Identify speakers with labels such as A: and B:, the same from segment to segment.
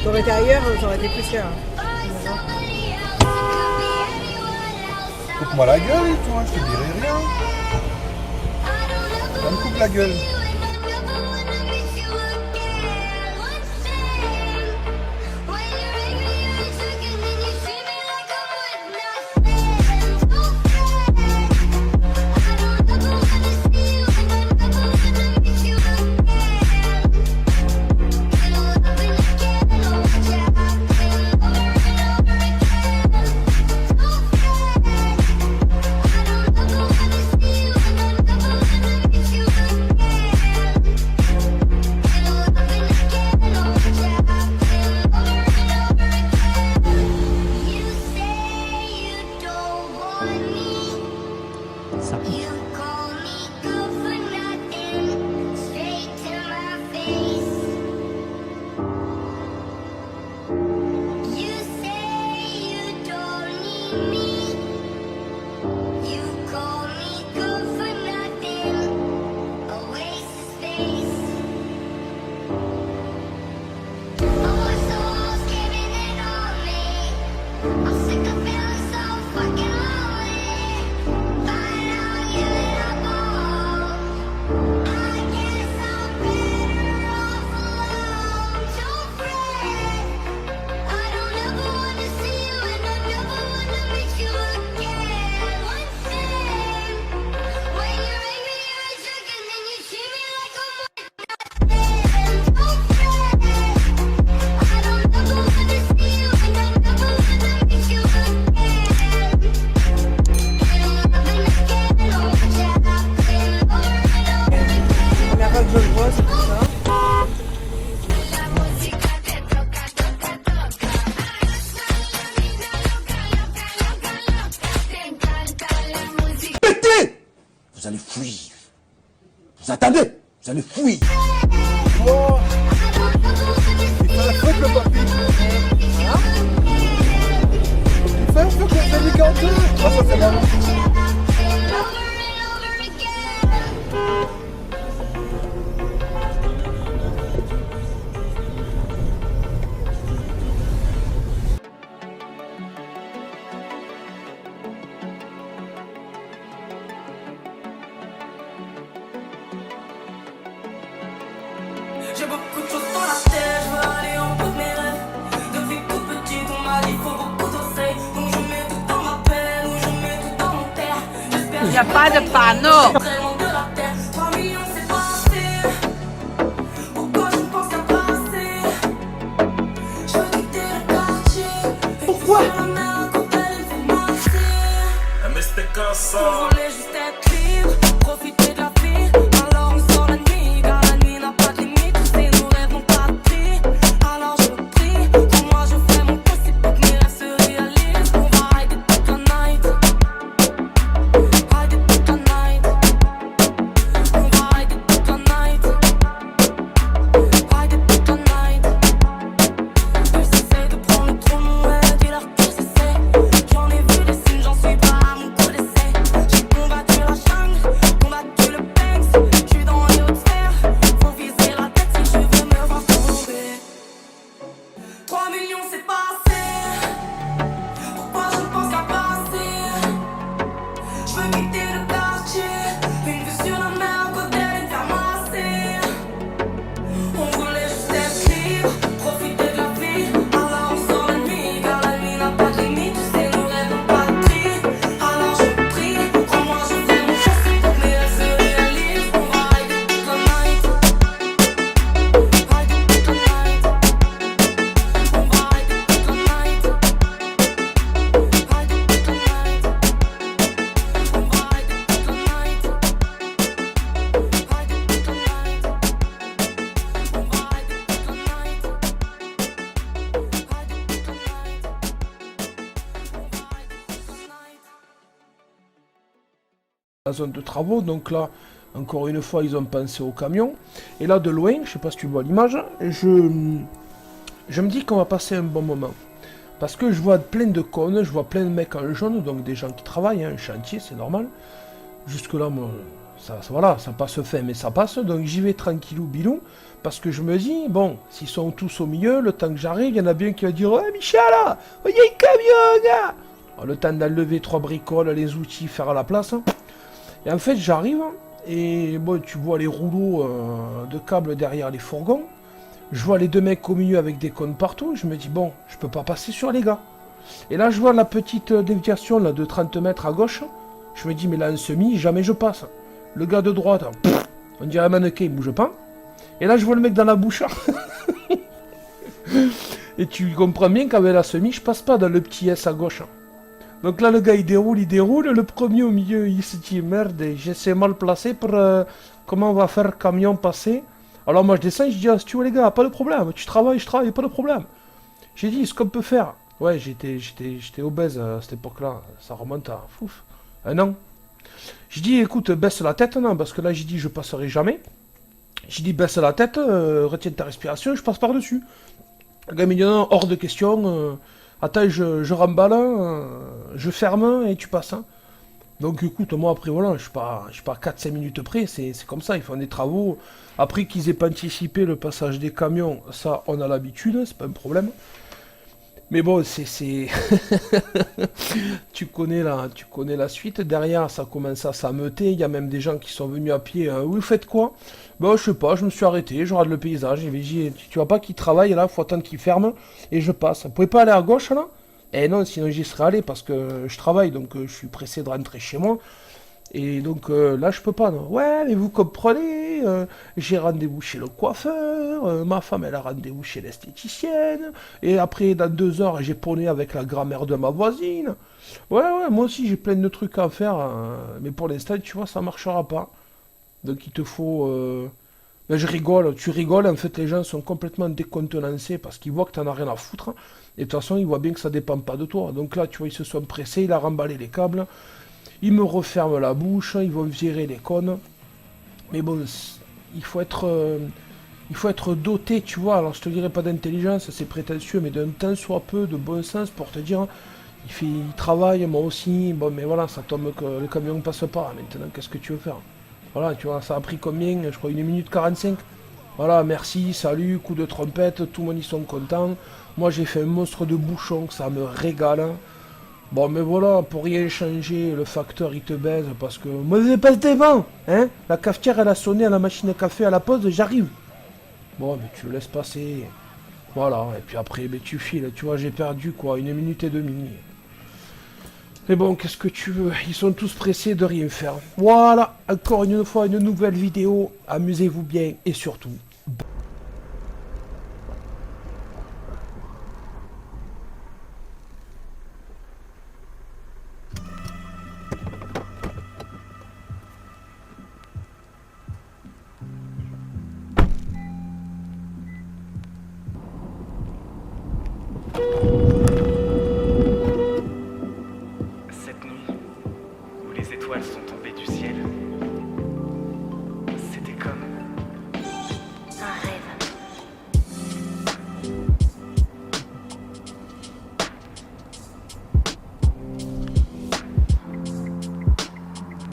A: T'aurais été ailleurs, ça aurait été plus cher. Voilà.
B: Coupe-moi la gueule, toi, je te dirai rien. Ça me coupe la gueule.
C: Vous allez fuir. Vous attendez? Vous allez fuir.
B: Oh, il fait un feu le papy. Il fait un feu comme les mécanteux. Ah, ça c'est marrant.
D: J'ai beaucoup de choses dans la tête, je veux aller en bout de mes rêves. Depuis toute petite, on m'a dit faut beaucoup d'oseille. Donc je mets tout dans ma peine, ou je mets tout dans mon terre. J'espère
E: Il n'y a pas de panneau.
D: vraiment de la terre. 3 millions, c'est pas assez. Pourquoi je ne pense qu'à passer? Je veux quitter le quartier. Pourquoi? La mer, quand elle fait masser. On voulait juste être libre, profiter de la vie. Alors on sort la nuit, car la nuit n'a pas de limite. Tous ces nos rêves n'ont pas de prix. Alors je prie, pour moi je fais mon possible pour que mes rêves se réalisent. On va rider toute la night. Rider toute la night. On va rider toute la night. Rider toute la night. Ils essaient de prendre le trône, ouais, dis-leur que j'essaie. J'en ai vu des signes, j'en suis pas à mon coup d'essai. J'ai combattu la jungle, combattu le Banks. J'suis dans les hautes sphères, faut viser la tête si je veux me voir tomber. 3 millions c'est pas assez. Pourquoi je pense qu'à passer? Je veux quitter le quartier. Une vue sur la mer, à côté et faire masser. On voulait juste être libre, profiter de la vie. Alors on sort la nuit, car la nuit n'a pas de limite. Tu sais, nos rêves n'ont pas de prix. Alors je prie, crois-moi, je fais mon possible pour que mes rêves se réalisent. On va rider toute la night. Rider toute la night. On va rider toute la night. Rider toute la night. On va rider toute la night. Rider toute la night. On va rider toute la night.
F: La zone de travaux, donc là, encore une fois, ils ont pensé au camion. Et là, de loin, je sais pas si tu vois l'image, je me dis qu'on va passer un bon moment. Parce que je vois plein de cônes, je vois plein de mecs en jaune, donc des gens qui travaillent, hein, un chantier, c'est normal. Jusque là, moi, voilà, ça passe fin, mais ça passe. Donc j'y vais tranquillou bilou. Parce que je me dis, bon, s'ils sont tous au milieu, le temps que j'arrive, il y en a bien qui va dire, ouais, Michel, là, il y a un camion, gars. Alors, le temps d'enlever 3 bricoles, les outils, faire la place. Et en fait, j'arrive, et bon, tu vois les rouleaux de câbles derrière les fourgons. Je vois les 2 mecs au milieu avec des cônes partout. Je me dis, bon, je peux pas passer sur les gars. Et là, je vois la petite déviation là, de 30 mètres à gauche. Je me dis, mais là, en semi, jamais je passe. Le gars de droite, on dirait un mannequin, il bouge pas. Et là, je vois le mec dans la bouche. Et tu comprends bien qu'avec la semi, je passe pas dans le petit S à gauche. Donc là, le gars, il déroule. Le premier au milieu, il se dit, merde, j'essaie mal placé pour... comment on va faire camion passer. Alors moi, je descends, je dis, ah, si tu veux les gars, pas de problème. Tu travailles, je travaille, pas de problème. J'ai dit, ce qu'on peut faire. Ouais, j'étais obèse à cette époque-là. Ça remonte à... Fouf, un an. J'ai dit, écoute, baisse la tête, non, parce que là, j'ai dit, je passerai jamais. J'ai dit, baisse la tête, retiens ta respiration, je passe par-dessus. Le gars me dit, non, hors de question, attends, je remballe, je ferme et tu passes. Hein. Donc écoute, moi après, voilà, je suis pas à 4-5 minutes près, c'est comme ça, ils font des travaux. Après qu'ils aient pas anticipé le passage des camions, ça, on a l'habitude, c'est pas un problème. Mais bon, c'est... tu connais la suite. Derrière, ça commence à s'ameuter. Il y a même des gens qui sont venus à pied. Vous faites quoi? Ben, je sais pas, je me suis arrêté, je regarde le paysage. Et dit, tu vois pas qu'ils travaillent là, faut attendre qu'ils ferment. Et je passe. Vous pouvez pas aller à gauche là? Eh non, sinon j'y serais allé parce que je travaille. Donc je suis pressé de rentrer chez moi. Et donc là, je peux pas, non. Ouais, mais vous comprenez, j'ai rendez-vous chez le coiffeur, ma femme, elle a rendez-vous chez l'esthéticienne, et après, dans 2 heures, j'ai poney avec la grand-mère de ma voisine. Ouais, moi aussi, j'ai plein de trucs à faire, mais pour l'instant, tu vois, ça marchera pas. Donc, il te faut... Ben, je rigole, tu rigoles, en fait, les gens sont complètement décontenancés parce qu'ils voient que t'en as rien à foutre, et de toute façon, ils voient bien que ça dépend pas de toi. Donc là, tu vois, ils se sont pressés, il a remballé les câbles, ils me referment la bouche, ils vont virer les connes. Mais bon, il faut être doté, tu vois. Alors je te dirais pas d'intelligence, c'est prétentieux, mais d'un tant soit peu de bon sens pour te dire, il travaille, moi aussi. Bon, mais voilà, ça tombe que le camion ne passe pas. Maintenant, qu'est-ce que tu veux faire? Voilà, tu vois, ça a pris combien? Je crois 1 minute 45. Voilà, merci, salut, coup de trompette, tout le monde y sont contents. Moi, j'ai fait un monstre de bouchon, ça me régale. Bon, mais voilà, pour rien changer, le facteur, il te baise, parce que... Moi, je passe devant, hein. La cafetière, elle a sonné à la machine à café à la pause, j'arrive. Bon, mais tu le laisses passer. Voilà, et puis après, mais tu files, tu vois, j'ai perdu, quoi, 1 minute et demie. Mais bon, qu'est-ce que tu veux? Ils sont tous pressés de rien faire. Voilà, encore une fois, une nouvelle vidéo. Amusez-vous bien, et surtout...
E: Cette nuit, où les étoiles sont tombées du ciel, c'était comme
D: Un rêve.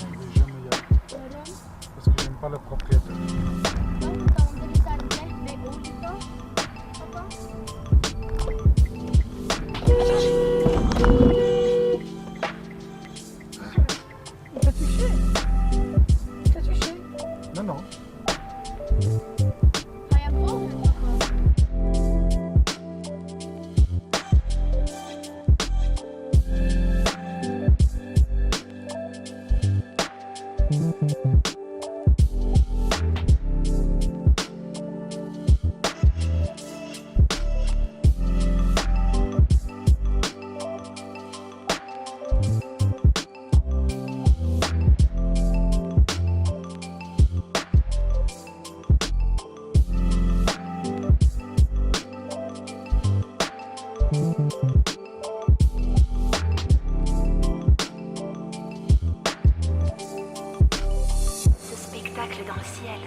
B: Je vais jamais y aller. Parce que j'aime pas le propriétaire.
A: Il t'a touché? Il t'a touché?
B: Non, non.
D: Ce spectacle dans le ciel.